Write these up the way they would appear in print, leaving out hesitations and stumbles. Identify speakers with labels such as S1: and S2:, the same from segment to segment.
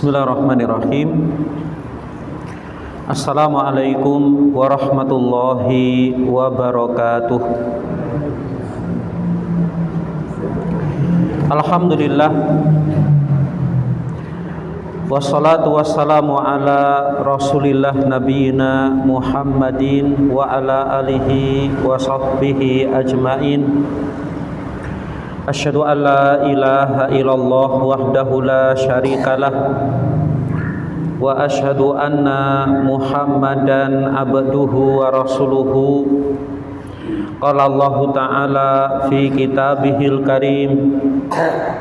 S1: Bismillahirrahmanirrahim. Assalamualaikum warahmatullahi wabarakatuh. Alhamdulillah, wassalatu wassalamu ala rasulillah nabiyina Muhammadin wa ala alihi wa sahbihi ajmain. Asyhadu an la ilaha illallah wahdahu la syarikalah wa asyhadu anna Muhammadan abduhu wa rasuluhu. Qala Allah ta'ala fi kitabihil karim,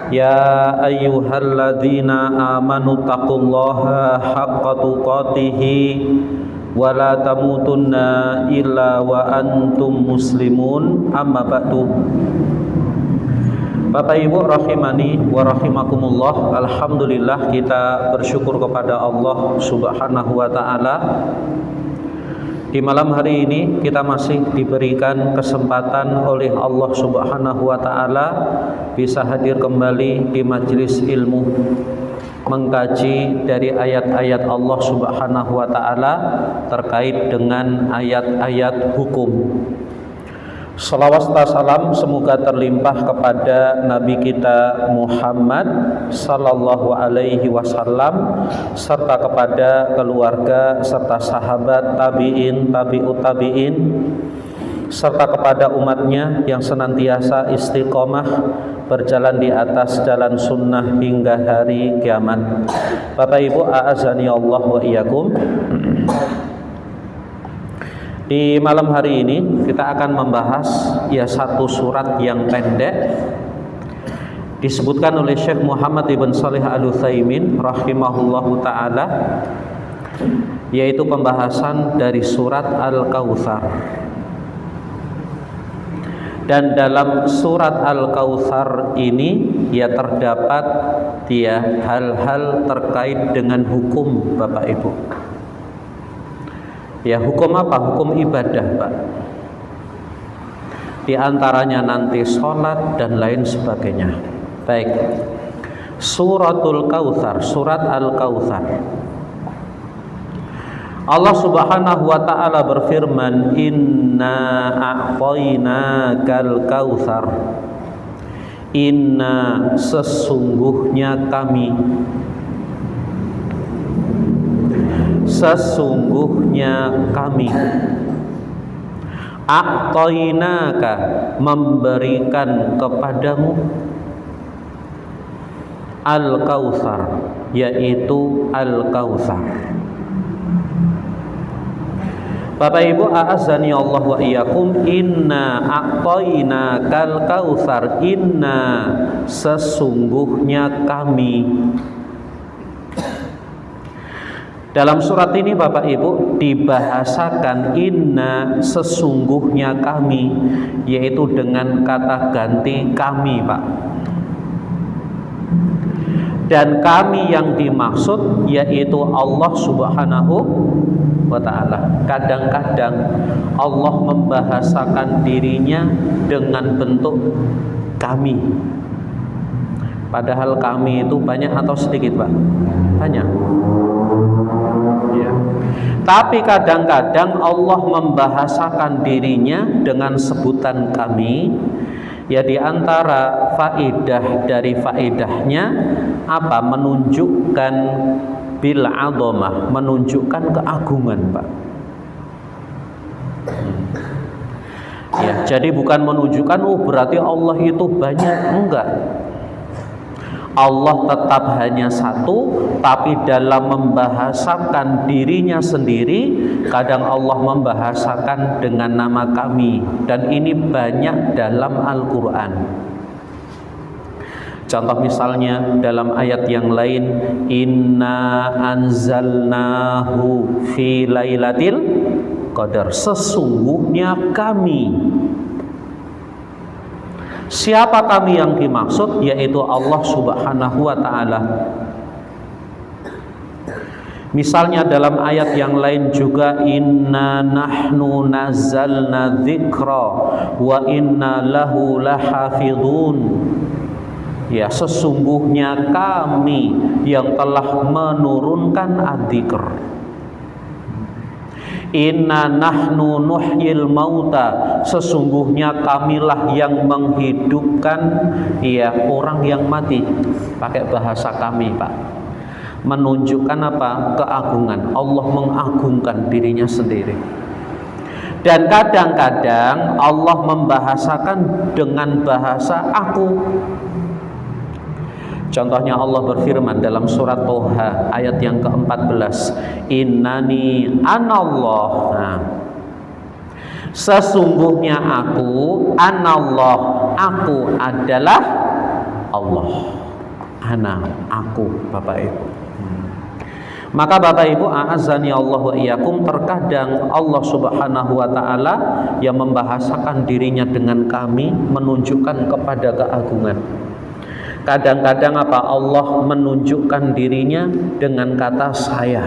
S1: ya ayyuhalladzina amanu taqullaha haqqa tuqatihi wa la tamutunna illa wa antum muslimun. Amma ba'du. Bapak Ibu rahimani wa rahimakumullah, alhamdulillah kita bersyukur kepada Allah Subhanahu wa taala. Di malam hari ini kita masih diberikan kesempatan oleh Allah Subhanahu wa taala bisa hadir kembali di majelis ilmu, mengkaji dari ayat-ayat Allah Subhanahu wa taala terkait dengan ayat-ayat hukum. Salawat serta salam semoga terlimpah kepada Nabi kita Muhammad sallallahu alaihi wasallam serta kepada keluarga serta sahabat tabi'in, tabi'ut tabi'in serta kepada umatnya yang senantiasa istiqomah berjalan di atas jalan sunnah hingga hari kiamat. Bapak Ibu, a'azani Allah wa iyyakum. Di malam hari ini kita akan membahas satu surat yang pendek disebutkan oleh Syekh Muhammad ibn Shalih Al-Utsaimin rahimahullahu ta'ala, yaitu pembahasan dari surat Al-Kautsar. Dan dalam surat Al-Kautsar ini terdapat hal-hal terkait dengan hukum, Bapak Ibu. Hukum apa? Hukum ibadah, Pak. Di antaranya nanti sholat dan lain sebagainya. Baik. Suratul Kautsar, surat Al-Kautsar. Allah Subhanahu wa taala berfirman, "Inna a'tainakal kautsar." Inna, sesungguhnya kami, sesungguhnya kami, a'tainaka, memberikan kepadamu, al-kautsar, yaitu al-kautsar. Bapak Ibu, a'azzani Allah wa iyyakum, inna a'tainakal kautsar, inna, sesungguhnya kami. Dalam surat ini Bapak Ibu dibahasakan inna, sesungguhnya kami, yaitu dengan kata ganti kami, Pak. Dan kami yang dimaksud yaitu Allah Subhanahu wa ta'ala. Kadang-kadang Allah membahasakan dirinya dengan bentuk kami, padahal kami itu banyak atau sedikit, Pak? Banyak. Tapi kadang-kadang Allah membahasakan dirinya dengan sebutan kami. Di antara faedah dari faedahnya apa? Menunjukkan bil azamah, menunjukkan keagungan, Pak. Jadi bukan menunjukkan berarti Allah itu banyak, enggak. Allah tetap hanya satu, tapi dalam membahasakan dirinya sendiri, kadang Allah membahasakan dengan nama kami, dan ini banyak dalam Al-Quran. Contoh misalnya dalam ayat yang lain, inna anzalnahu fi lailatil qadar, sesungguhnya kami. Siapa kami yang dimaksud? Yaitu Allah Subhanahu wa ta'ala. Misalnya dalam ayat yang lain juga, inna nahnu nazzalna dzikra wa inna lahu lahafidhun. Ya, sesungguhnya kami yang telah menurunkan adzikr. Inna nahnu nuhyil mauta, sesungguhnya kamilah yang menghidupkan ya orang yang mati. Pakai bahasa kami, Pak. Menunjukkan apa? Keagungan. Allah mengagungkan dirinya sendiri. Dan kadang-kadang Allah membahasakan dengan bahasa aku. Contohnya Allah berfirman dalam surat Toha ayat yang ke-14, Innani anallah. Nah, sesungguhnya aku, anallah, aku adalah Allah. Aku, Bapak Ibu. Maka Bapak Ibu, a'azzani Allah wa iyyakum, terkadang Allah Subhanahu wa taala yang membahasakan dirinya dengan kami menunjukkan kepada keagungan. Kadang-kadang apa? Allah menunjukkan dirinya dengan kata saya.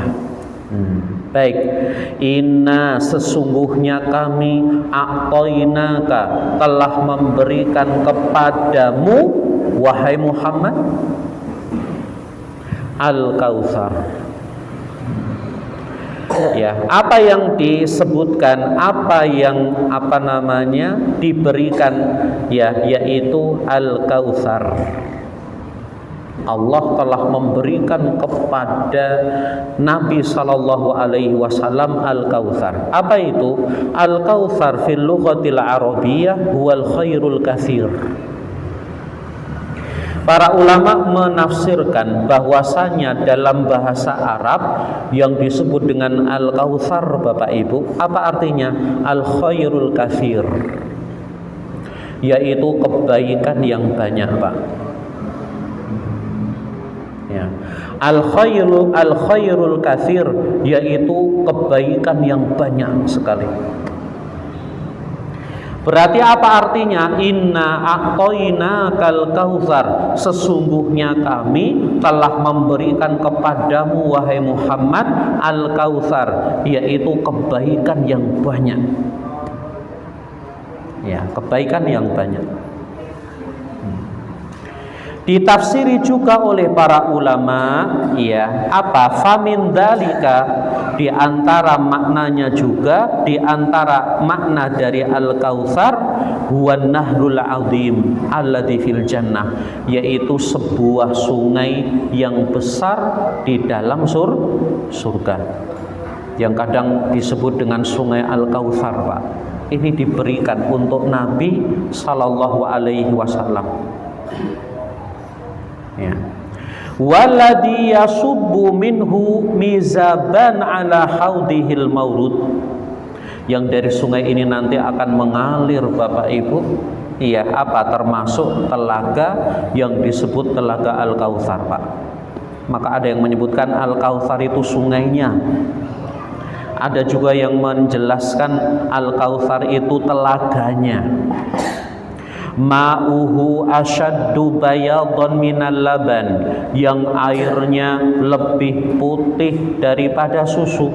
S1: Baik. Inna, sesungguhnya kami, a'tainaka, telah memberikan kepadamu wahai Muhammad Al-Kautsar. Ya, apa yang disebutkan, apa yang diberikan, ya, yaitu Al-Kautsar. Allah telah memberikan kepada Nabi sallallahu alaihi wasallam Al-Kautsar. Apa itu? Al-Kautsar fil lughatil arabiyyah huwal khairul katsir. Para ulama menafsirkan bahwasanya dalam bahasa Arab yang disebut dengan Al-Kautsar, Bapak Ibu, apa artinya? Al-khairul katsir, yaitu kebaikan yang banyak, Pak. Ya. Al-khairul katsir, yaitu kebaikan yang banyak sekali. Berarti apa artinya? Inna a'tainakal kautsar, sesungguhnya kami telah memberikan kepadamu wahai Muhammad Al-Kautsar, yaitu kebaikan yang banyak. Ya, kebaikan yang banyak. Ditafsiri juga oleh para ulama, ya, apa? Famin dalika, di antara maknanya juga, di antara makna dari Al-Kautsar, huwan nahrul azim alladzi fil jannah, yaitu sebuah sungai yang besar di dalam surga, yang kadang disebut dengan sungai Al-Kautsar, Pak. Ini diberikan untuk Nabi sallallahu alaihi wasallam. Ya. Waladhi yasubbu minhu mizaban ala haudihil maurud, yang dari sungai ini nanti akan mengalir, Bapak Ibu, iya, apa? Termasuk telaga yang disebut telaga Al-Kautsar, Pak. Maka ada yang menyebutkan Al-Kautsar itu sungainya. Ada juga yang menjelaskan Al-Kautsar itu telaganya. Ma'uhu asyaddu bayadun minal laban, yang airnya lebih putih daripada susu.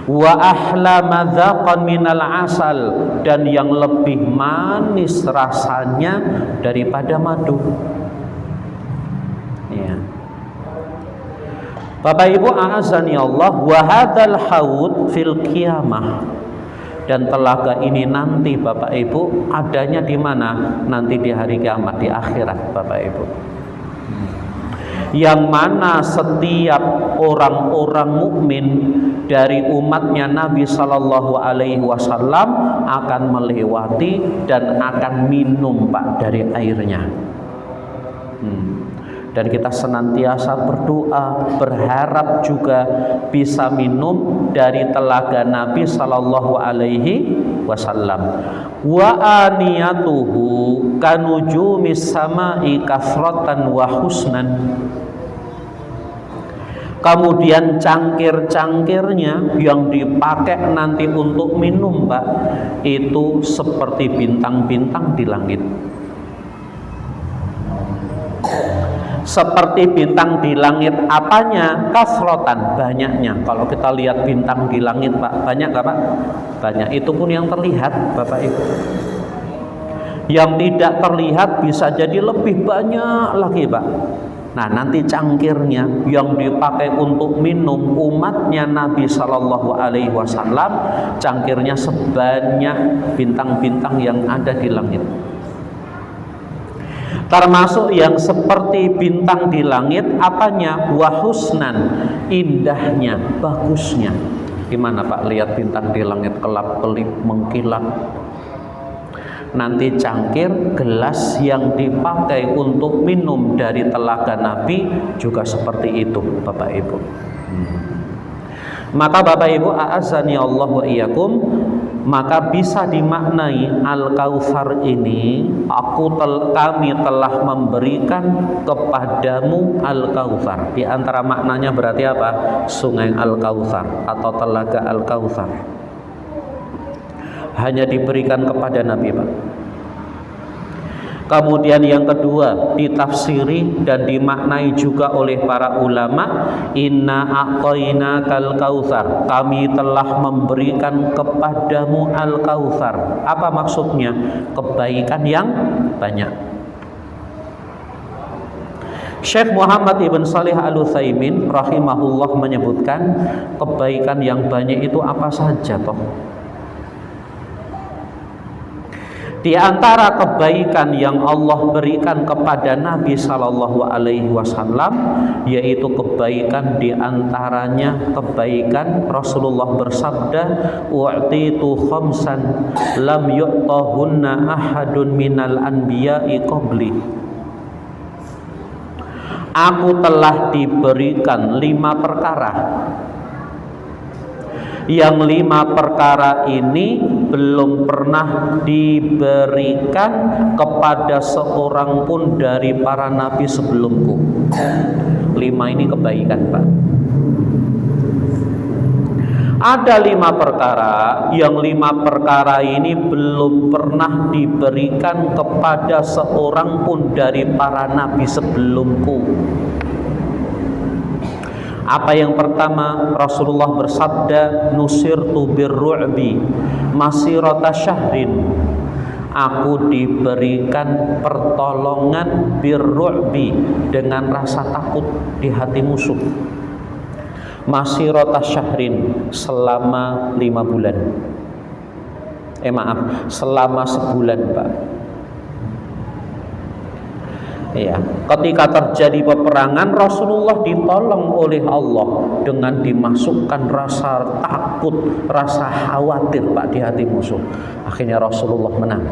S1: Wa ahla madzaqan minal asal, dan yang lebih manis rasanya daripada madu. Ya. Bapak Ibu, a'azani Allah, wa hadzal haud fil qiyamah. Dan telaga ini nanti, Bapak Ibu, adanya di mana? Nanti di hari kiamat, di akhirat, Bapak Ibu. Yang mana setiap orang-orang mukmin dari umatnya Nabi Sallallahu Alaihi Wasallam akan melewati dan akan minum, Pak, dari airnya. Dan kita senantiasa berdoa, berharap juga bisa minum dari telaga Nabi Sallallahu Alaihi Wasallam. Wa aniyatuhu kanujumis samai kasratan wa husnan. Kemudian cangkir-cangkirnya yang dipakai nanti untuk minum, Pak, itu seperti bintang-bintang di langit. Seperti bintang di langit, apanya? Kasrotan, banyaknya. Kalau kita lihat bintang di langit, Pak, banyak gak, Pak? Banyak. Itu pun yang terlihat, Bapak Ibu. Yang tidak terlihat bisa jadi lebih banyak lagi, Pak. Nah, nanti cangkirnya yang dipakai untuk minum umatnya Nabi Shallallahu Alaihi Wasallam, cangkirnya sebanyak bintang-bintang yang ada di langit. Termasuk yang seperti bintang di langit, apanya? Wahusnan, indahnya, bagusnya. Gimana Pak lihat bintang di langit kelap-kelip mengkilap? Nanti cangkir, gelas yang dipakai untuk minum dari telaga Nabi juga seperti itu, Bapak Ibu. Maka Bapak Ibu, a'azzani Allah wa iyyakum, maka bisa dimaknai Al-Kautsar ini, kami telah memberikan kepadamu Al-Kautsar. Di antara maknanya berarti apa? Sungai Al-Kautsar atau telaga Al-Kautsar. Hanya diberikan kepada Nabi, Pak. Kemudian yang kedua, ditafsiri dan dimaknai juga oleh para ulama, inna a'tainakal kautsar, kami telah memberikan kepadamu al-kautsar. Apa maksudnya? Kebaikan yang banyak. Syekh Muhammad Ibn Shalih Al-Utsaimin rahimahullah menyebutkan, kebaikan yang banyak itu apa saja toh? Di antara kebaikan yang Allah berikan kepada Nabi Sallallahu Alaihi Wasallam, yaitu kebaikan di antaranya kebaikan Rasulullah bersabda, "U'titu khamsan lam yu'tahunna ahadun minal anbiya'i qabli." Aku telah diberikan 5 perkara. Yang 5 perkara ini belum pernah diberikan kepada seorang pun dari para nabi sebelumku. 5 ini kebaikan, Pak. Ada 5 perkara, yang 5 perkara ini belum pernah diberikan kepada seorang pun dari para nabi sebelumku. Apa yang pertama? Rasulullah bersabda, nusirtu birru'bi masirata syahrin. Aku diberikan pertolongan birru'bi, dengan rasa takut di hati musuh. Masirata syahrin, selama 5 bulan. Selama sebulan, Pak. Ya, ketika terjadi peperangan, Rasulullah ditolong oleh Allah dengan dimasukkan rasa takut, rasa khawatir, Pak, di hati musuh. Akhirnya Rasulullah menang.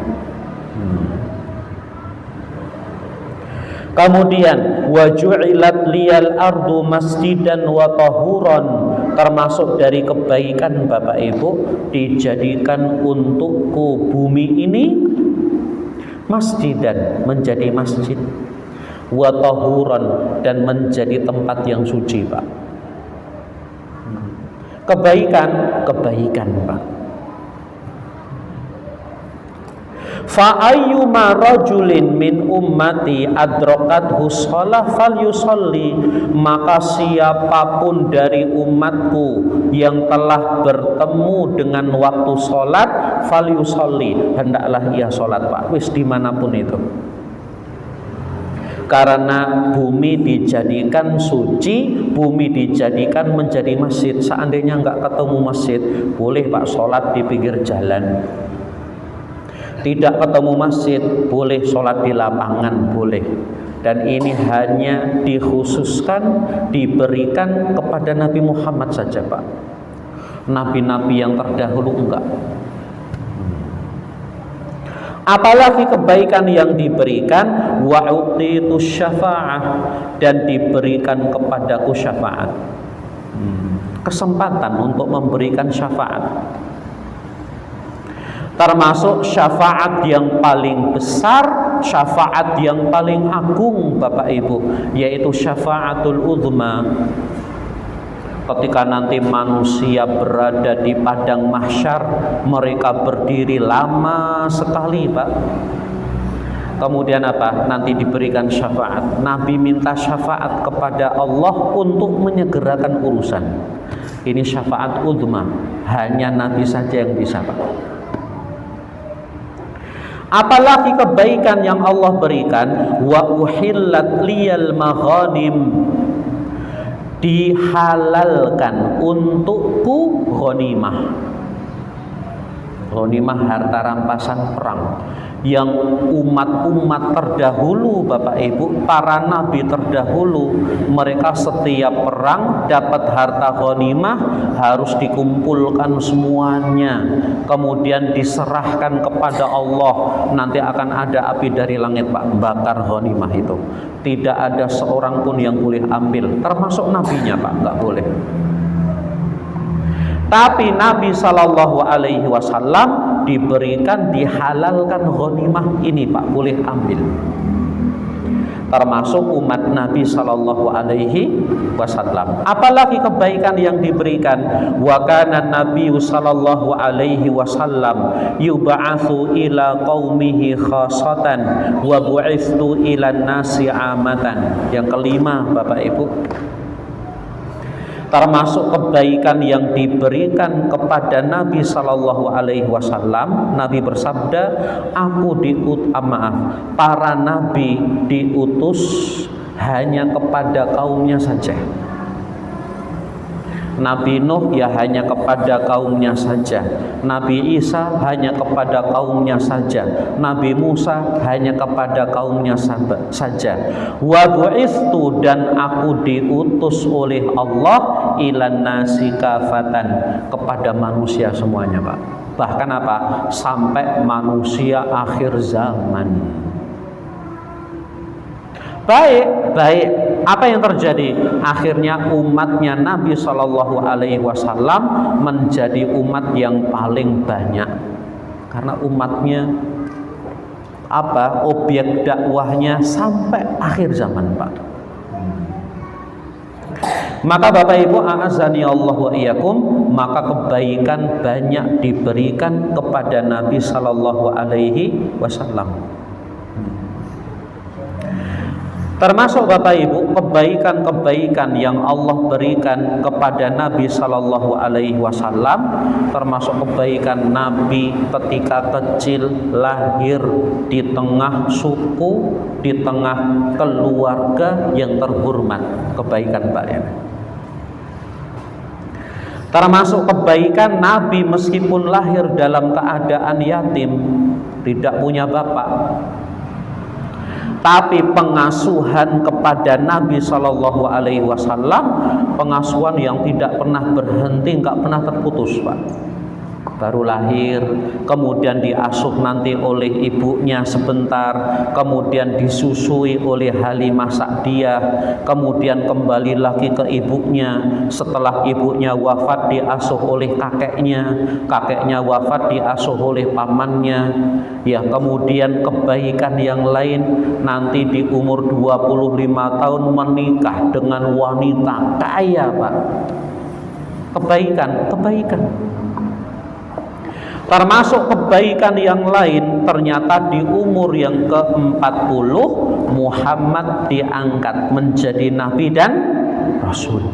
S1: Kemudian waju'ilat liyal ardu masjidan wa tahuran, termasuk dari kebaikan Bapak Ibu, dijadikan untukku bumi ini masjidan, menjadi masjid, wa tahuran, dan menjadi tempat yang suci, Pak. Kebaikan, Pak. Fa ayyuma rajulin min ummati adrakathu shalah falyusalli, maka siapapun dari umatku yang telah bertemu dengan waktu sholat, falyusalli, hendaklah ia sholat, Pak, wis dimanapun itu. Karena bumi dijadikan suci, bumi dijadikan menjadi masjid. Seandainya nggak ketemu masjid, boleh Pak sholat di pinggir jalan. Tidak ketemu masjid, boleh sholat di lapangan, boleh. Dan ini hanya dikhususkan, diberikan kepada Nabi Muhammad saja, Pak. Nabi-nabi yang terdahulu enggak. Apalagi kebaikan yang diberikan, wa'utitu syafa'ah, dan diberikan kepadaku syafaat. Kesempatan untuk memberikan syafaat. Termasuk syafaat yang paling besar, syafaat yang paling agung, Bapak Ibu, yaitu syafaatul uzma. Ketika nanti manusia berada di padang mahsyar, mereka berdiri lama sekali, Pak. Kemudian apa? Nanti diberikan syafaat. Nabi minta syafaat kepada Allah untuk menyegerakan urusan. Ini syafaat uzma, hanya Nabi saja yang bisa, Pak. Apalagi kebaikan yang Allah berikan, wa uhillat liyal maghanim, dihalalkan untukku ghanimah. Ghanimah harta rampasan perang yang umat-umat terdahulu, Bapak Ibu, para nabi terdahulu, mereka setiap perang dapat harta ghanimah harus dikumpulkan semuanya, kemudian diserahkan kepada Allah. Nanti akan ada api dari langit, Pak, bakar ghanimah itu. Tidak ada seorang pun yang boleh ambil, termasuk nabinya, Pak, nggak boleh. Tapi Nabi Shallallahu Alaihi Wasallam diberikan, dihalalkan ghanimah ini, Pak, boleh ambil. Termasuk umat Nabi Shallallahu Alaihi Wasallam. Apalagi kebaikan yang diberikan. Wa kana Nabi Shallallahu Alaihi Wasallam yub'atsu ila qaumihi khassatan wa bu'itsu ila nasi amatan. Yang kelima, Bapak Ibu, termasuk kebaikan yang diberikan kepada Nabi Shallallahu Alaihi Wasallam, Nabi bersabda, para nabi diutus hanya kepada kaumnya saja. Nabi Nuh ya hanya kepada kaumnya saja, Nabi Isa hanya kepada kaumnya saja, Nabi Musa hanya kepada kaumnya saja. Wa bu'istu, dan aku diutus oleh Allah ilan nasi kafatan, kepada manusia semuanya, Pak. Bahkan apa? Sampai manusia akhir zaman. Baik. Apa yang terjadi? Akhirnya umatnya Nabi Shallallahu Alaihi Wasallam menjadi umat yang paling banyak, karena umatnya objek dakwahnya sampai akhir zaman, Pak. Maka Bapak Ibu, a'azani Allah wa iyyakum, maka kebaikan banyak diberikan kepada Nabi Shallallahu Alaihi Wasallam. Termasuk Bapak Ibu kebaikan-kebaikan yang Allah berikan kepada Nabi Shallallahu Alaihi Wasallam, termasuk kebaikan Nabi ketika kecil lahir di tengah suku, di tengah keluarga yang terhormat. Kebaikan Pak ya. Termasuk kebaikan Nabi meskipun lahir dalam keadaan yatim, tidak punya bapak, tapi pengasuhan kepada Nabi Shallallahu Alaihi Wasallam, pengasuhan yang tidak pernah berhenti, nggak pernah terputus, Pak. Baru lahir, kemudian diasuh nanti oleh ibunya sebentar, kemudian disusui oleh Halimah Sa'diyah, kemudian kembali lagi ke ibunya. Setelah ibunya wafat diasuh oleh kakeknya wafat diasuh oleh pamannya. Ya, kemudian kebaikan yang lain, nanti di umur 25 tahun menikah dengan wanita kaya, Pak. Kebaikan. Termasuk kebaikan yang lain, ternyata di umur yang ke-40 Muhammad diangkat menjadi nabi dan rasul.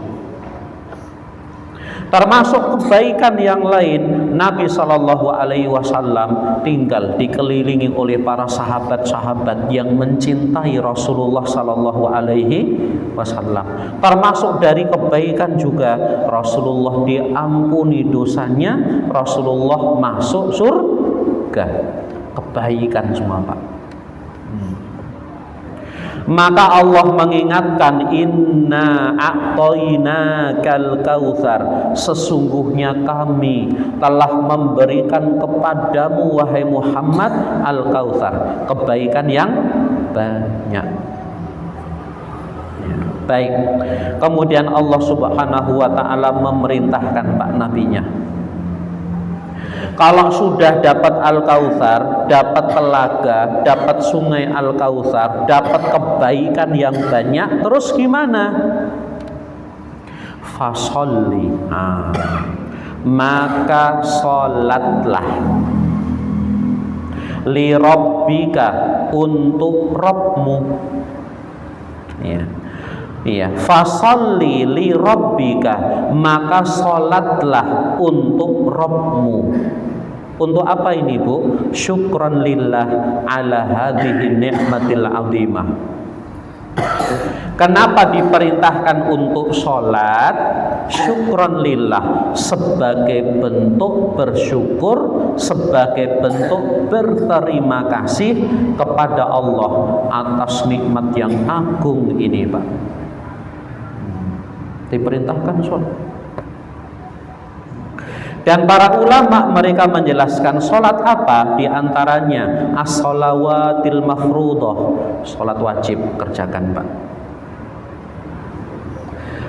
S1: Termasuk kebaikan yang lain, Nabi Shallallahu Alaihi Wasallam tinggal dikelilingi oleh para sahabat-sahabat yang mencintai Rasulullah Shallallahu Alaihi Wasallam. Termasuk dari kebaikan juga Rasulullah diampuni dosanya, Rasulullah masuk surga. Kebaikan semua, Pak. Maka Allah mengingatkan, inna a'tainakal kautsar, sesungguhnya kami telah memberikan kepadamu wahai Muhammad al-kautsar, kebaikan yang banyak. Baik. Kemudian Allah Subhanahu wa taala memerintahkan Pak nabinya, kalau sudah dapat Al-Kautsar, dapat telaga, dapat sungai Al-Kautsar, dapat kebaikan yang banyak, terus gimana? Fasholli, maka sholatlah, li rabbika, untuk Rabbmu. Iya, fasolli li rabbika, maka sholatlah untuk Rabbmu. Untuk apa ini, Bu? Syukran lillah ala hadhihi ni'matil azimah. Kenapa diperintahkan untuk sholat? Syukran lillah, sebagai bentuk bersyukur, sebagai bentuk berterima kasih kepada Allah atas nikmat yang agung ini, Pak. Diperintahkan sholat. Dan para ulama mereka menjelaskan sholat apa? Di antaranya as-shalawatil mafruḍah, sholat wajib, kerjakan, Pak.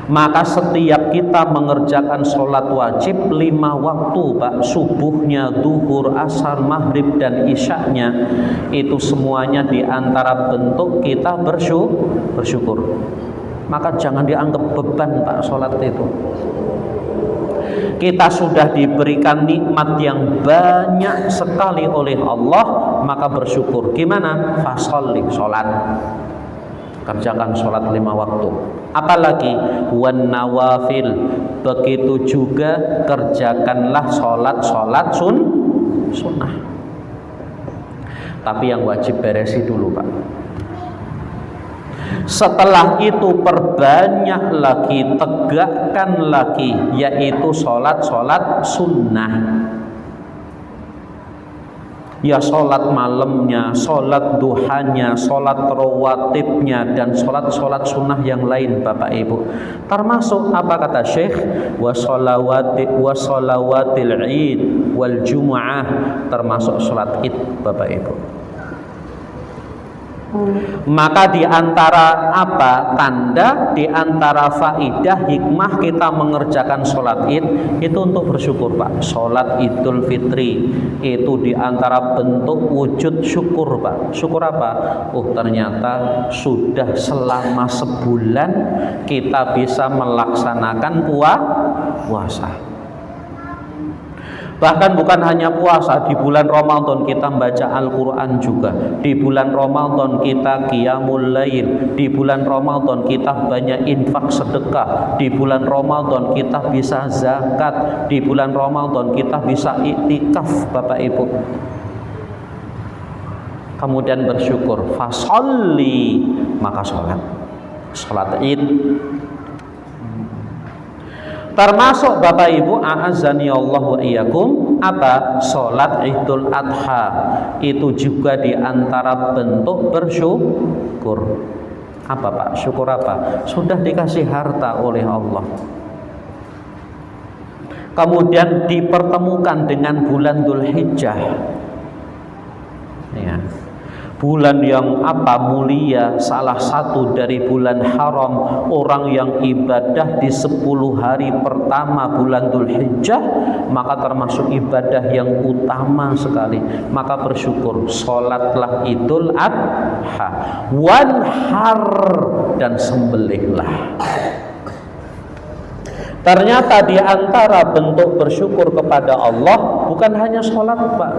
S1: Maka setiap kita mengerjakan sholat wajib 5 waktu, Pak, subuhnya, duhur, asar, maghrib, dan isyaknya, itu semuanya di antara bentuk kita bersyukur. Maka jangan dianggap beban, Pak, sholat itu. Kita sudah diberikan nikmat yang banyak sekali oleh Allah, maka bersyukur. Gimana? Fasholli, sholat. Kerjakan sholat 5 waktu. Apalagi wan nawafil, begitu juga kerjakanlah sholat sunnah. Tapi yang wajib beresi dulu, Pak. Setelah itu perbanyak lagi, tegakkan lagi, yaitu sholat sunnah. Ya sholat malamnya, sholat duhanya, sholat rawatibnya, dan sholat sunnah yang lain, Bapak Ibu. Termasuk apa kata Syekh? Wa sholawatil id wal jumu'ah, termasuk sholat id, Bapak Ibu. Maka di antara apa tanda, di antara faidah hikmah kita mengerjakan sholat id itu untuk bersyukur, Pak. Sholat idul fitri itu di antara bentuk wujud syukur, Pak. Syukur apa? Oh, ternyata sudah selama sebulan kita bisa melaksanakan puasa. Bahkan bukan hanya puasa, di bulan Ramadan kita baca Al-Quran juga. Di bulan Ramadan kita qiyamul lail. Di bulan Ramadan kita banyak infak sedekah. Di bulan Ramadan kita bisa zakat. Di bulan Ramadan kita bisa iktikaf, Bapak Ibu. Kemudian bersyukur, fasholli, maka sholat id. Termasuk Bapak Ibu, a'azzani Allah wa iyyakum, apa? Sholat Idul Adha itu juga diantara bentuk bersyukur. Apa, Pak? Syukur apa? Sudah dikasih harta oleh Allah, kemudian dipertemukan dengan bulan Dzulhijjah, ya, bulan yang apa? Mulia, salah satu dari bulan haram. Orang yang ibadah di 10 hari pertama bulan Dzulhijjah, maka termasuk ibadah yang utama sekali. Maka bersyukur, sholatlah Idul Adha, wanhar, dan sembelihlah. Ternyata di antara bentuk bersyukur kepada Allah bukan hanya sholat, Pak.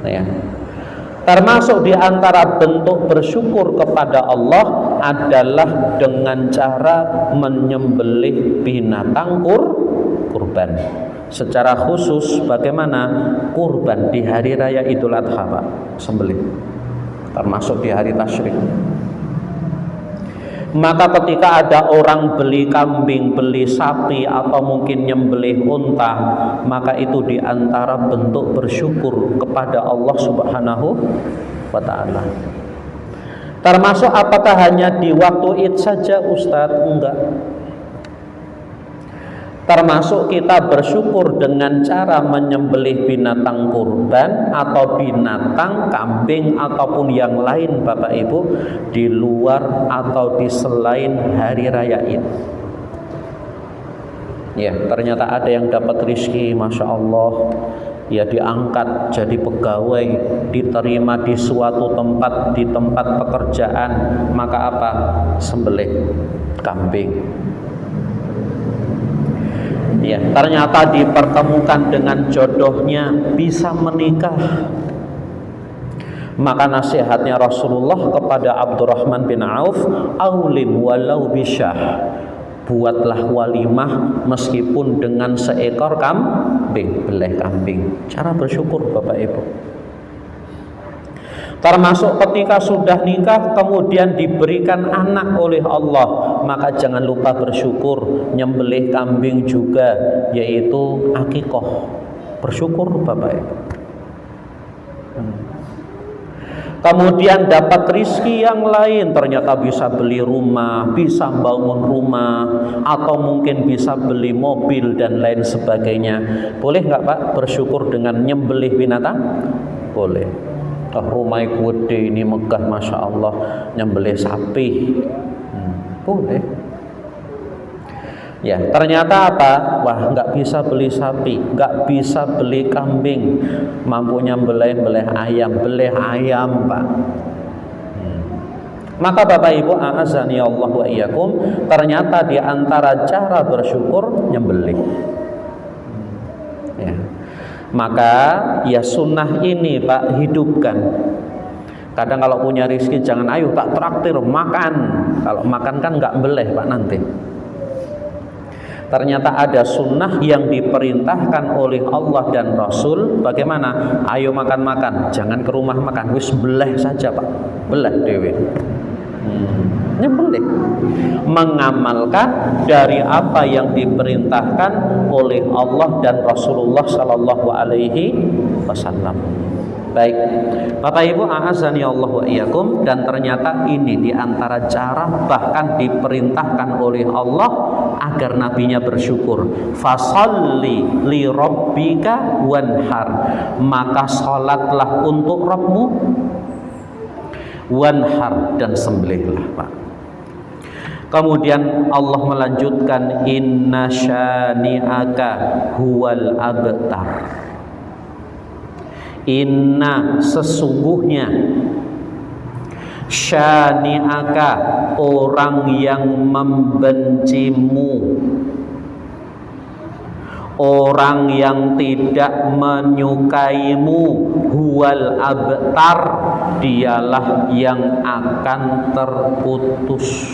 S1: Ya. Termasuk di antara bentuk bersyukur kepada Allah adalah dengan cara menyembelih binatang kurban. Secara khusus bagaimana kurban di hari raya Idul Adha, Pak? Sembelih. Termasuk di hari tasyrik. Maka ketika ada orang beli kambing, beli sapi, atau mungkin nyembelih unta, maka itu diantara bentuk bersyukur kepada Allah Subhanahu wa ta'ala. Termasuk apakah hanya di waktu Id saja, Ustadz? Enggak. Termasuk kita bersyukur dengan cara menyembelih binatang kurban atau binatang kambing ataupun yang lain, Bapak Ibu, di luar atau di selain hari raya Id. Ya, ternyata ada yang dapat rezeki, Masya Allah, ya, diangkat jadi pegawai, diterima di suatu tempat, di tempat pekerjaan, maka apa? Sembelih kambing. Ya, ternyata dipertemukan dengan jodohnya, bisa menikah. Maka nasihatnya Rasulullah kepada Abdurrahman bin Auf, aulim walau bisyah, buatlah walimah meskipun dengan seekor kambing, beleh kambing. Cara bersyukur Bapak Ibu. Termasuk ketika sudah nikah kemudian diberikan anak oleh Allah, maka jangan lupa bersyukur, nyembelih kambing juga, yaitu akikoh. Bersyukur Bapak Ibu. Kemudian dapat rizki yang lain, ternyata bisa beli rumah, bisa bangun rumah, atau mungkin bisa beli mobil dan lain sebagainya. Boleh nggak Pak bersyukur dengan nyembelih binatang? Boleh. Rumah gede ini megah, masya Allah, nyembelih sapi, boleh. Ya, ternyata apa? Wah, nggak bisa beli sapi, nggak bisa beli kambing, mampunya beleh ayam, beleh ayam Pak. Maka Bapak Ibu, a'azani Allah wa iyyakum, ternyata di antara cara bersyukur nyembelih. Ya. Maka ya sunnah ini Pak hidupkan. Kadang kalau punya rezeki jangan ayo tak traktir makan. Kalau makan kan nggak beleh Pak nanti. Ternyata ada sunnah yang diperintahkan oleh Allah dan Rasul. Bagaimana? Ayo makan-makan, jangan ke rumah makan, wis beleh saja Pak, beleh dewe. Nyembelih, mengamalkan dari apa yang diperintahkan oleh Allah dan Rasulullah Sallallahu Alaihi Wasallam. Baik, Bapak Ibu, a'azani Allah wa iyyakum, dan ternyata ini diantara cara bahkan diperintahkan oleh Allah agar nabinya bersyukur. Fasalli li rabbika wanhar, maka salatlah untuk Rabbmu, wanhar, dan sembelihlah Pak. Kemudian Allah melanjutkan, inna syani'aka huwal abtar. Inna, sesungguhnya, syani'aka, orang yang membencimu, orang yang tidak menyukaimu, huwal abtar, dialah yang akan terputus,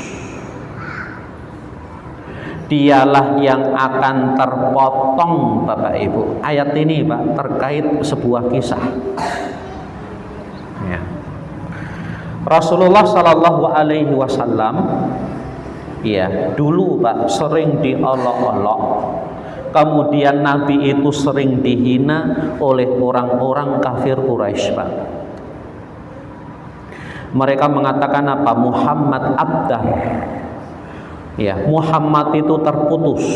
S1: dialah yang akan terpotong. Bapak Ibu, ayat ini Pak terkait sebuah kisah ya. Rasulullah Sallallahu Alaihi Wasallam ya dulu Pak sering diolok-olok, kemudian Nabi itu sering dihina oleh orang-orang kafir Quraisy Pak. Mereka mengatakan apa? Muhammad abdar. Ya, Muhammad itu terputus.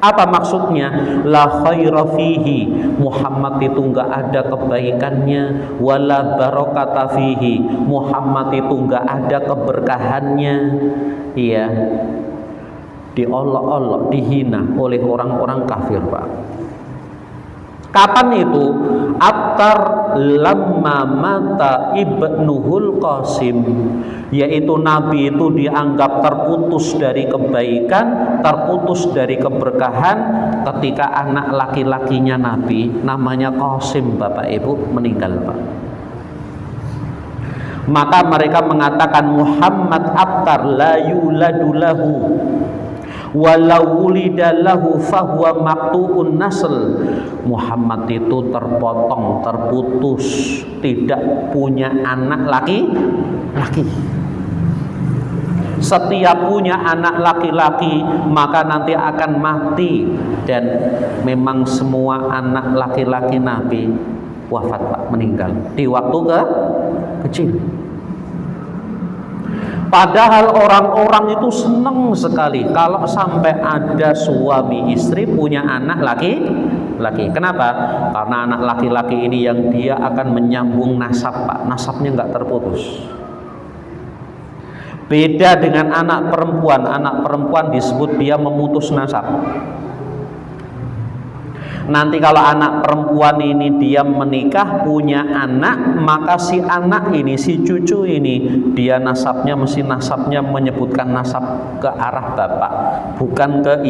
S1: Apa maksudnya? La khaira fihi, Muhammad itu enggak ada kebaikannya, wala barakata fihi, Muhammad itu enggak ada keberkahannya. Iya. Diolok-olok, dihina oleh orang-orang kafir, Pak. Kapan itu? Atar lamma mata ibnuhul Qasim, yaitu Nabi itu dianggap terputus dari kebaikan, terputus dari keberkahan ketika anak laki-lakinya Nabi namanya Qasim, Bapak Ibu, meninggal Pak. Maka mereka mengatakan Muhammad abtar la yuladu lahu walau wulida lahu fahuwa maqtu'un nasl. Muhammad itu terpotong, terputus, tidak punya anak laki-laki. Setiap punya anak laki-laki maka nanti akan mati, dan memang semua anak laki-laki Nabi wafat Pak, meninggal di waktu kecil. Padahal orang-orang itu senang sekali kalau sampai ada suami istri punya anak laki-laki. Kenapa? Karena anak laki-laki ini yang dia akan menyambung nasab Pak, nasabnya nggak terputus. Beda dengan anak perempuan disebut dia memutus nasab. Nanti kalau anak perempuan ini dia menikah punya anak, maka si anak ini, si cucu ini, dia nasabnya mesti nasabnya menyebutkan nasab ke arah bapak, bukan ke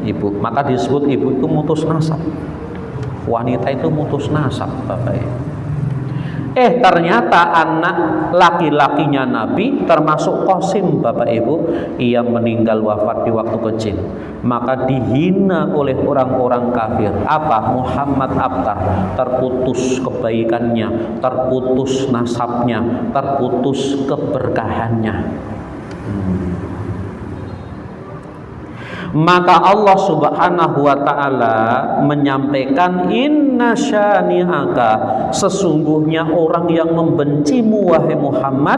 S1: ibu. Maka disebut ibu itu mutus nasab. Wanita itu mutus nasab, Bapak. Ternyata anak laki-lakinya Nabi termasuk Qasim, Bapak Ibu, ia meninggal wafat di waktu kecil. Maka dihina oleh orang-orang kafir. Apa? Muhammad abtar, terputus kebaikannya, terputus nasabnya, terputus keberkahannya. Maka Allah Subhanahu wa ta'ala menyampaikan, inna syani'aka, sesungguhnya orang yang membencimu wahai Muhammad,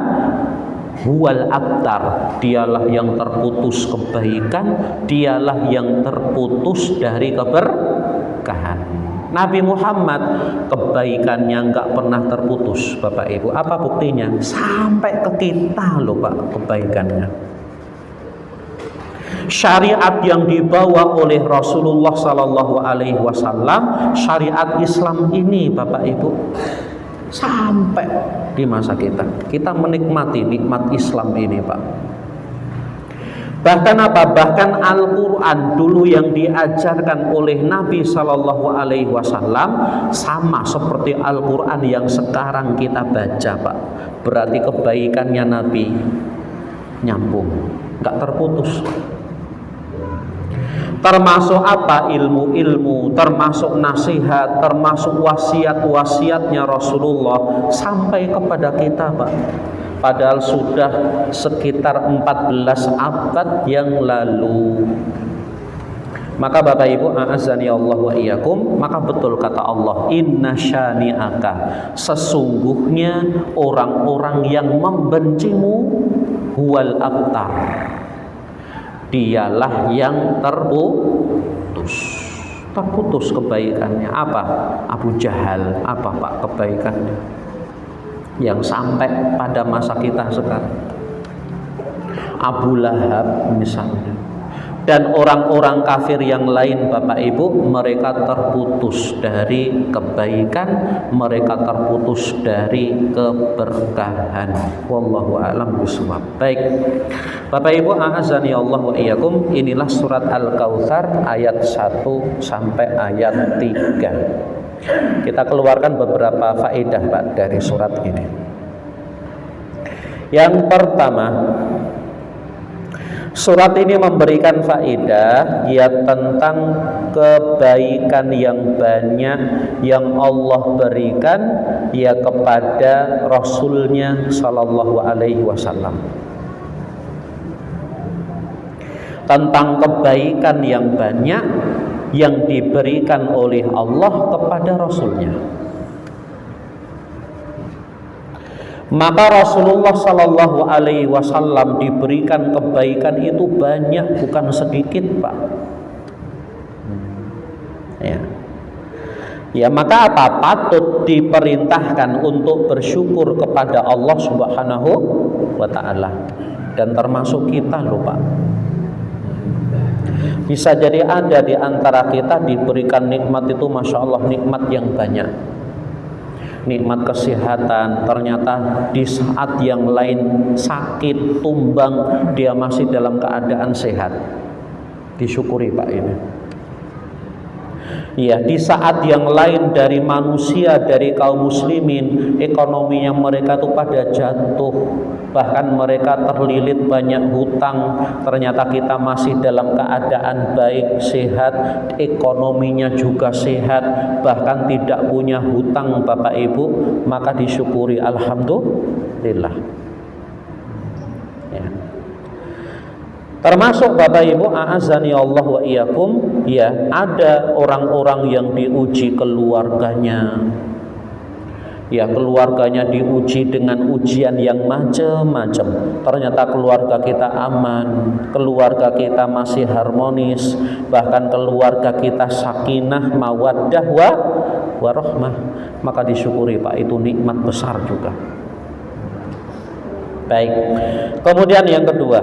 S1: huwal abtar, dialah yang terputus kebaikan, dialah yang terputus dari keberkahan. Nabi Muhammad kebaikannya nggak pernah terputus, Bapak Ibu. Apa buktinya? Sampai ke kita loh Pak kebaikannya. Syariat yang dibawa oleh Rasulullah Sallallahu Alaihi Wasallam, syariat Islam ini, Bapak Ibu, sampai di masa kita menikmati nikmat Islam ini, Pak. Bahkan apa? Bahkan Al-Quran dulu yang diajarkan oleh Nabi Sallallahu Alaihi Wasallam sama seperti Al-Quran yang sekarang kita baca, Pak. Berarti kebaikannya Nabi nyambung, nggak terputus. Termasuk apa? Ilmu-ilmu, termasuk nasihat, termasuk wasiat-wasiatnya Rasulullah sampai kepada kita, Pak. Padahal sudah sekitar 14 abad yang lalu. Maka Bapak Ibu, a'azzani Allah wa iyyakum, maka betul kata Allah, inna syani'aka, sesungguhnya orang-orang yang membencimu huwal abtar, dialah yang terputus kebaikannya. Apa? Abu Jahal, apa Pak kebaikannya yang sampai pada masa kita sekarang? Abu Lahab misalnya, dan orang-orang kafir yang lain, Bapak Ibu, mereka terputus dari kebaikan, mereka terputus dari keberkahan. Wallahu a'lam bishawab. Baik, Bapak Ibu, a'azani Allah wa iyyakum, inilah surat Al-Kautsar ayat 1 sampai ayat 3. Kita keluarkan beberapa faedah, Pak, dari surat ini. Yang pertama, surat ini memberikan faedah ya tentang kebaikan yang banyak yang Allah berikan ya kepada Rasulnya Sallallahu Alaihi Wasallam. Tentang kebaikan yang banyak yang diberikan oleh Allah kepada Rasulnya. Maka Rasulullah Sallallahu Alaihi Wasallam diberikan kebaikan itu banyak, bukan sedikit, Pak. Ya, maka apa? Patut diperintahkan untuk bersyukur kepada Allah Subhanahu wa Ta'ala, dan termasuk kita loh, Pak. Bisa jadi ada di antara kita diberikan nikmat itu, Masya Allah, nikmat yang banyak. Nikmat kesehatan, ternyata di saat yang lain sakit, tumbang, dia masih dalam keadaan sehat. Disyukuri, Pak, ini. Ya, di saat yang lain dari manusia, dari kaum muslimin, ekonominya mereka tuh pada jatuh, bahkan mereka terlilit banyak hutang, ternyata kita masih dalam keadaan baik, sehat, ekonominya juga sehat, bahkan tidak punya hutang, Bapak Ibu, maka disyukuri, alhamdulillah. Ya. Termasuk Bapak Ibu, a'azani Allah wa iyyakum, ya, ada orang-orang yang diuji keluarganya. Ya, keluarganya diuji dengan ujian yang macam-macam. Ternyata keluarga kita aman, keluarga kita masih harmonis, bahkan keluarga kita sakinah, mawaddah, warahmah. Maka disyukuri, Pak, itu nikmat besar juga. Baik. Kemudian yang kedua,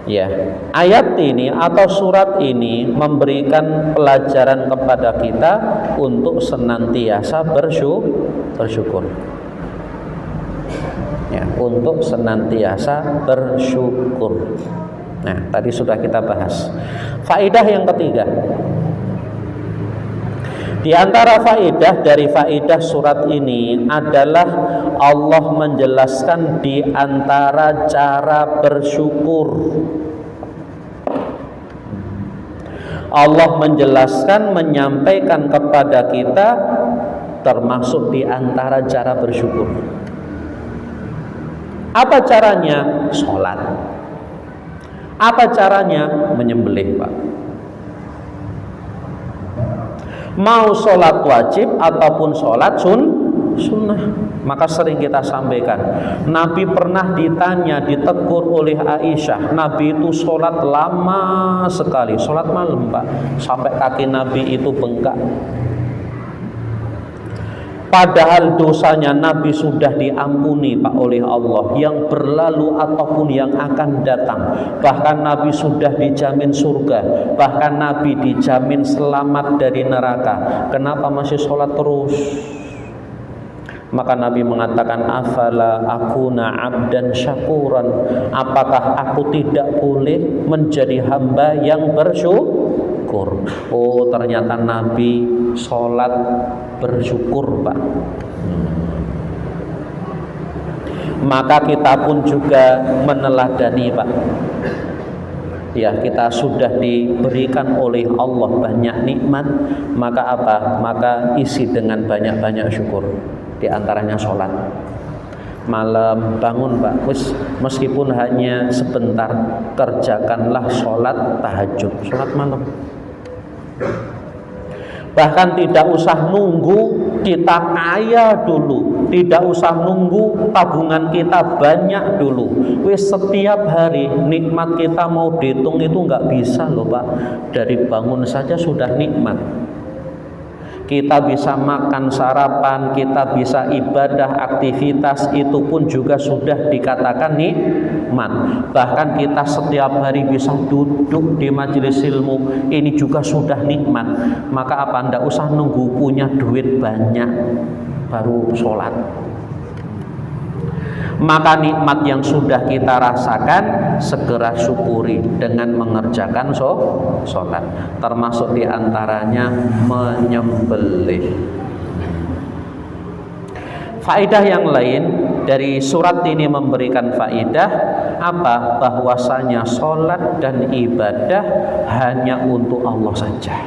S1: ya, ayat ini atau surat ini memberikan pelajaran kepada kita untuk senantiasa bersyukur. Ya, untuk senantiasa bersyukur. Nah, tadi sudah kita bahas. Faedah yang ketiga, Di antara faedah dari faedah surat ini adalah Allah menjelaskan di antara cara bersyukur. Allah menjelaskan, menyampaikan kepada kita termasuk di antara cara bersyukur. Apa caranya? Sholat. Apa caranya? Menyembelih, Pak. Mau sholat wajib ataupun sholat sunnah. Maka sering kita sampaikan, Nabi pernah ditanya, ditegur oleh Aisyah, Nabi itu sholat lama sekali, sholat malam, Pak, sampai kaki Nabi itu bengkak. Padahal dosanya Nabi sudah diampuni, Pak, oleh Allah, yang berlalu ataupun yang akan datang. Bahkan Nabi sudah dijamin surga, bahkan Nabi dijamin selamat dari neraka. Kenapa masih sholat terus? Maka Nabi mengatakan, afala akuna abdan syakuran, apakah aku tidak boleh menjadi hamba yang bersyukur? Oh, ternyata Nabi sholat bersyukur, Pak. Maka kita pun juga meneladani, Pak. Ya, kita sudah diberikan oleh Allah banyak nikmat, maka apa? Maka isi dengan banyak-banyak syukur. Di antaranya sholat. Malam bangun, Pak, meskipun hanya sebentar, kerjakanlah sholat tahajud, sholat malam. Bahkan tidak usah nunggu kita kaya dulu, tidak usah nunggu tabungan kita banyak dulu. Setiap hari nikmat kita mau dihitung itu nggak bisa loh, Pak. Dari bangun saja sudah nikmat. Kita bisa makan sarapan, kita bisa ibadah, aktivitas, itu pun juga sudah dikatakan nikmat. Bahkan kita setiap hari bisa duduk di majelis ilmu, ini juga sudah nikmat. Maka apa? Nggak usah nunggu punya duit banyak baru sholat. Maka nikmat yang sudah kita rasakan segera syukuri dengan mengerjakan sholat, termasuk diantaranya menyembelih. Faedah yang lain dari surat ini memberikan faedah apa? Bahwasanya sholat dan ibadah hanya untuk Allah saja.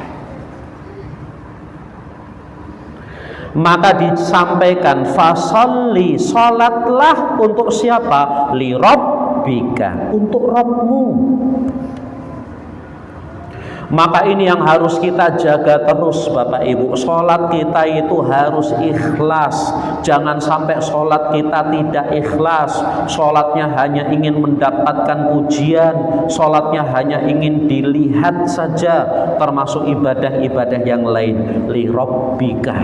S1: Maka disampaikan, fasolli, sholatlah untuk siapa? Li rabbika, untuk Rabbmu. Maka ini yang harus kita jaga terus, Bapak Ibu. Sholat kita itu harus ikhlas. Jangan sampai sholat kita tidak ikhlas. Sholatnya hanya ingin mendapatkan pujian, sholatnya hanya ingin dilihat saja. Termasuk ibadah-ibadah yang lain. Li rabbika.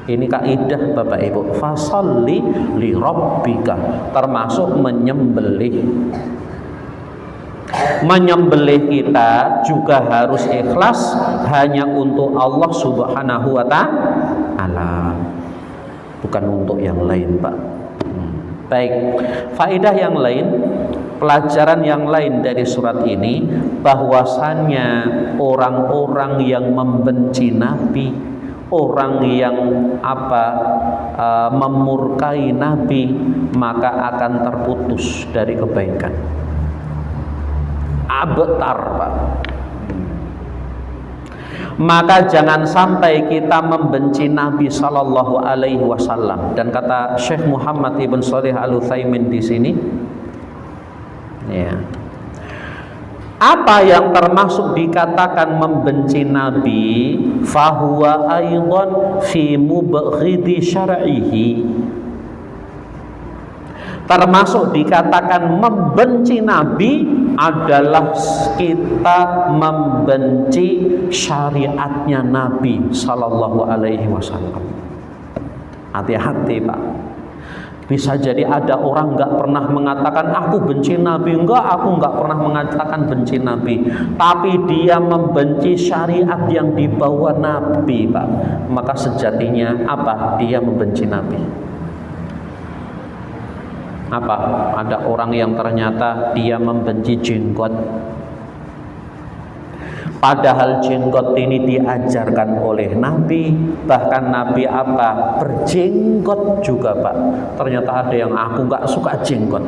S1: Ini kaidah, Bapak Ibu. Fasolli li rabbika, termasuk menyembelih. Menyembelih kita juga harus ikhlas, hanya untuk Allah Subhanahu wa ta'ala, bukan untuk yang lain, Pak. Baik, faedah yang lain, pelajaran yang lain dari surat ini, bahwasannya orang-orang yang membenci Nabi, orang yang memurkai Nabi, maka akan terputus dari kebaikan. Abtar, Pak. Maka jangan sampai kita membenci Nabi Sallallahu Alaihi Wasallam. Dan kata Syekh Muhammad Ibn Shalih Al-Utsaimin di sini, ya, apa yang termasuk dikatakan membenci Nabi, fahuwa aidan fi mubghidi syar'ihi. Termasuk dikatakan membenci Nabi adalah kita membenci syariatnya Nabi Sallallahu Alaihi Wasallam. Hati-hati, Pak. Bisa jadi ada orang nggak pernah mengatakan aku benci Nabi, aku nggak pernah mengatakan benci Nabi, tapi dia membenci syariat yang dibawa Nabi, Pak. Maka sejatinya apa? Dia membenci Nabi. Apa? Ada orang yang ternyata dia membenci jenggot, Padahal jenggot ini diajarkan oleh Nabi, bahkan Nabi apa? Berjenggot juga Pak. Ternyata ada yang aku nggak suka jenggot.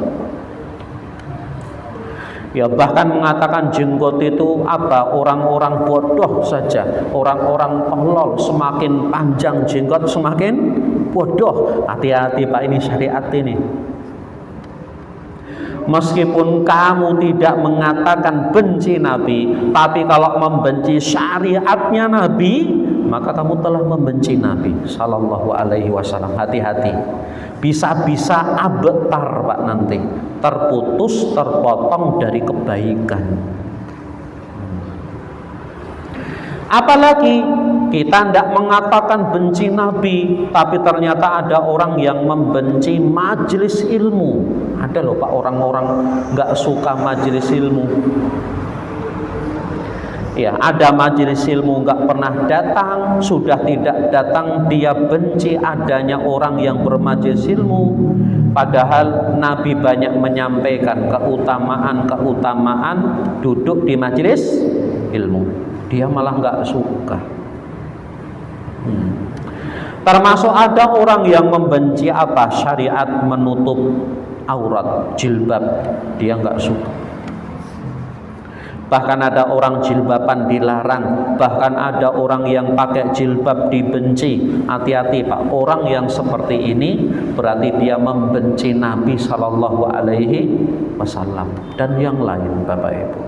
S1: Ya bahkan mengatakan jenggot itu apa? Orang-orang bodoh saja, orang-orang tolol. Semakin panjang jenggot semakin bodoh. Hati-hati Pak, ini syariat ini. Meskipun kamu tidak mengatakan benci Nabi, tapi kalau membenci syariatnya Nabi, maka kamu telah membenci Nabi Sallallahu Alaihi Wasallam. Hati-hati, bisa-bisa abtar Pak nanti, terputus, terpotong dari kebaikan. Apalagi kita tidak mengatakan benci Nabi, tapi ternyata ada orang yang membenci majelis ilmu. Ada loh Pak, orang-orang nggak suka majelis ilmu. Ya, ada majelis ilmu nggak pernah datang, sudah tidak datang, dia benci adanya orang yang bermajelis ilmu. Padahal Nabi banyak menyampaikan keutamaan duduk di majelis ilmu. Dia malah nggak suka. Termasuk ada orang yang membenci apa? Syariat menutup aurat, jilbab, dia nggak suka. Bahkan ada orang jilbaban dilarang, bahkan ada orang yang pakai jilbab dibenci. Hati-hati Pak, orang yang seperti ini berarti dia membenci Nabi Sallallahu Alaihi Wasallam dan yang lain Bapak Ibu.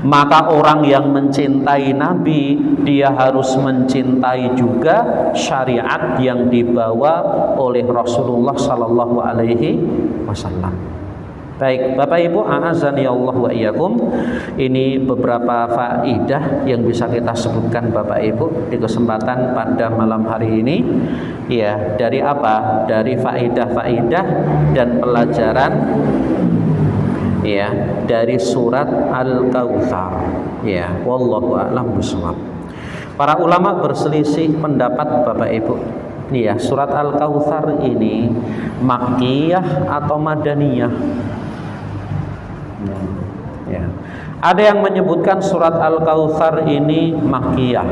S1: Maka orang yang mencintai Nabi, dia harus mencintai juga syariat yang dibawa oleh Rasulullah Sallallahu Alaihi Wasallam. Baik Bapak Ibu, a'azani Allah wa iyyakum. Ini beberapa faidah yang bisa kita sebutkan Bapak Ibu di kesempatan pada malam hari ini. Ya, dari apa? Dari faidah-faidah dan pelajaran ya dari surat Al-Kautsar. Ya, wallahu a'lam bishawab. Para ulama berselisih pendapat Bapak Ibu. Ya, surat Al-Kautsar ini Makkiyah atau Madaniyah? Ya. Ada yang menyebutkan surat Al-Kautsar ini Makkiyah.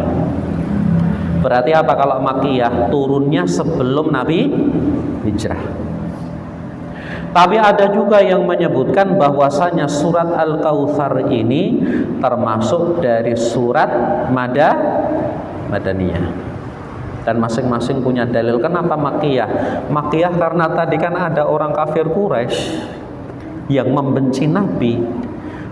S1: Berarti apa kalau Makkiyah? Turunnya sebelum Nabi hijrah. Tapi ada juga yang menyebutkan bahwasanya surat Al-Kautsar ini termasuk dari surat Madaniyah. Dan masing-masing punya dalil. Kenapa Makkiyah? Makkiyah karena tadi kan ada orang kafir Quraisy yang membenci Nabi.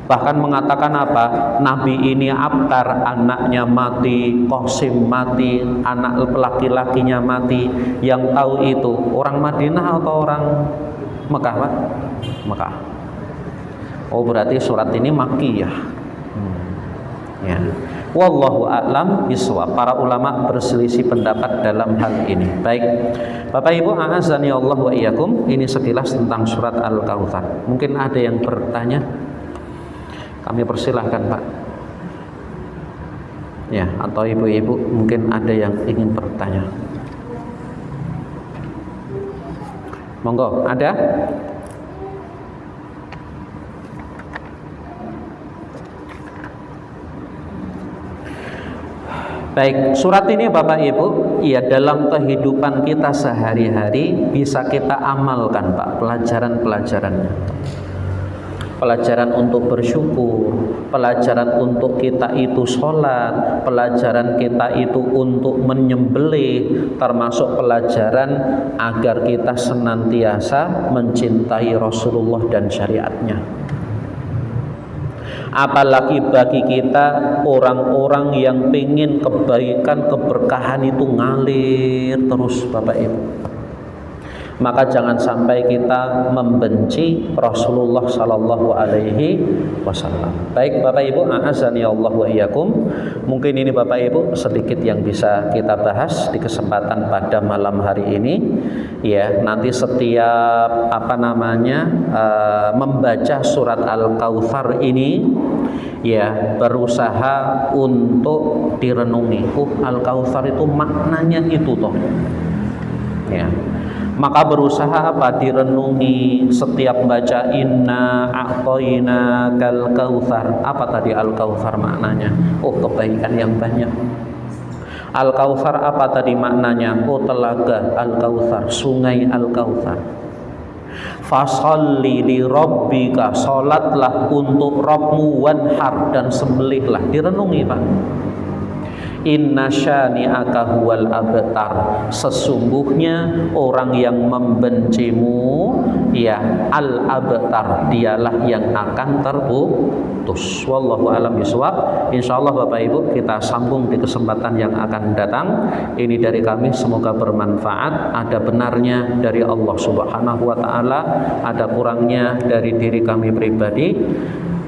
S1: Bahkan mengatakan apa? Nabi ini abtar, anaknya mati, Qasim mati, anak laki-lakinya mati. Yang tahu itu orang Madinah atau orang Mekah Pak? Mekah. Oh berarti surat ini Makkiyah. Ya. Wallahu a'lam bishawab. Para ulama berselisih pendapat dalam hal ini. Baik, Bapak Ibu, a'azani Allah wa iyyakum. Ini sekilas tentang surat Al-Kautsar. Mungkin ada yang bertanya. Kami persilahkan Pak. Ya, atau ibu-ibu mungkin ada yang ingin bertanya. Monggo, ada? Baik, surat ini Bapak Ibu, ya dalam kehidupan kita sehari-hari bisa kita amalkan Pak, pelajaran-pelajarannya. Pelajaran untuk bersyukur, pelajaran untuk kita itu sholat, pelajaran kita itu untuk menyembelih, termasuk pelajaran agar kita senantiasa mencintai Rasulullah dan syariatnya. Apalagi bagi kita orang-orang yang pengen kebaikan, keberkahan itu ngalir terus Bapak Ibu. Maka jangan sampai kita membenci Rasulullah Sallallahu Alaihi Wasallam. Baik Bapak Ibu, a'azani Allah wa iyyakum. Mungkin ini Bapak Ibu sedikit yang bisa kita bahas di kesempatan pada malam hari ini. Ya, nanti setiap membaca surat Al-Kautsar ini, ya berusaha untuk direnungi. Al-Kautsar itu maknanya itu toh. Ya. Maka berusaha apa? Direnungi setiap baca inna a'toina kal kautsar. Apa tadi al kautsar maknanya? Oh, kebaikan yang banyak. Al kautsar apa tadi maknanya? Oh, telaga al kautsar, sungai al kautsar. Fasholli li rabbika, salatlah untuk Rabbmu, wanhar, dan sembelihlah. Direnungi Pak. Inna syani'aka huwal abtar, sesungguhnya orang yang membencimu ya al abtar, dialah yang akan terputus. Wallahu a'lam bishawab. Insyaallah Bapak Ibu kita sambung di kesempatan yang akan datang. Ini dari kami, semoga bermanfaat. Ada benarnya dari Allah Subhanahu wa taala, ada kurangnya dari diri kami pribadi.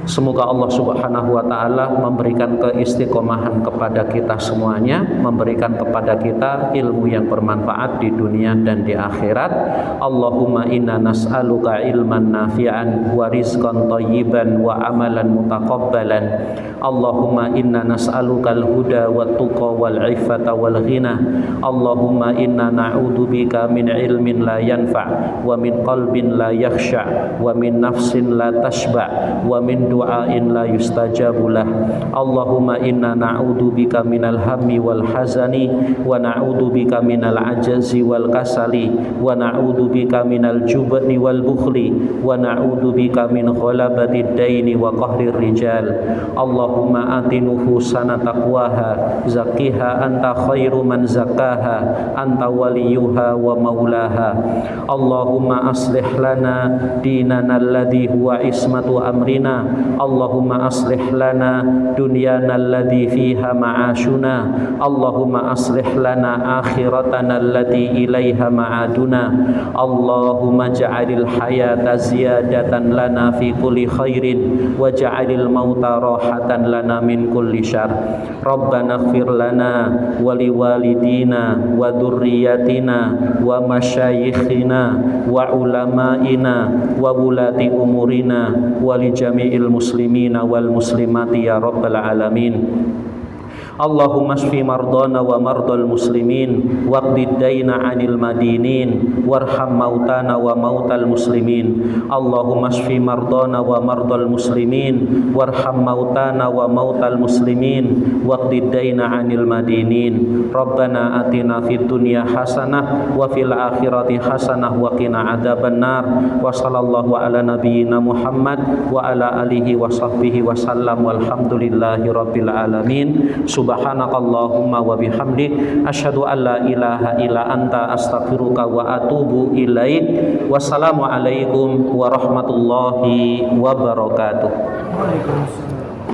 S1: Semoga Allah Subhanahu wa taala memberikan keistiqomahan kepada kita semuanya, memberikan kepada kita ilmu yang bermanfaat di dunia dan di akhirat. Allahumma inna nas'aluka ilman nafi'an wa rizqan thayyiban wa amalan mutaqabbalan. Allahumma inna nas'aluka al-huda wat tuqa wal 'iffata wal ghina. Allahumma inna na'udzubika min ilmin la yanfa' wa min qalbin la yakhsha' wa min nafsin la tashba' wa min du'ain la yustajabu lah. Allahumma inna na'udzubika minal hammi wal hazani wa na'udzubika minal ajzi wal kasali wa na'udzubika minal jubni wal bukhli wa na'udzubika min ghalabatid daini wa qahrir rijal. Allahumma ati nufusana taqwaha zakkiha anta khairu man zakkaha anta waliyuha wa maulaha. Allahumma aslih lana dinana alladhi huwa ismatu amrina. Allahumma aslih lana dunyana alladhi fiha ma'ashuna. Allahumma aslih lana akhiratana allati ilaiha ma'aduna. Allahumma ja'alil hayata ziyadatan lana fi kulli khairin wa ja'alil mauta rahatan lana min kulli syarr. Rabbana ighfir lana wa liwalidina wa dzurriyyatina wa masyayikhina wa ulama'ina wa wulati umurina wa li jami'il muslimina wal muslimati ya rabbal alamin. Allahumma shfi mardana wa mardal muslimin waqdid daina 'anil madinin warham mautana wa mautal muslimin. Allahumma shfi mardana wa mardal muslimin warham mautana wa mautal muslimin waqdid daina 'anil madinin. Rabbana atina fid dunya hasanah wa fil akhirati hasanah wa qina adzabannar. Wa sallallahu ala nabiyyina Muhammad wa ala alihi wa sahbihi wa sallam walhamdulillahi rabbil alamin. Subhanakallahumma wa bihamdik asyhadu an la ilaha illa anta astaghfiruka wa atubu ilaik. Wassalamu alaikum warahmatullahi wabarakatuh.
S2: Waalaikumsalam.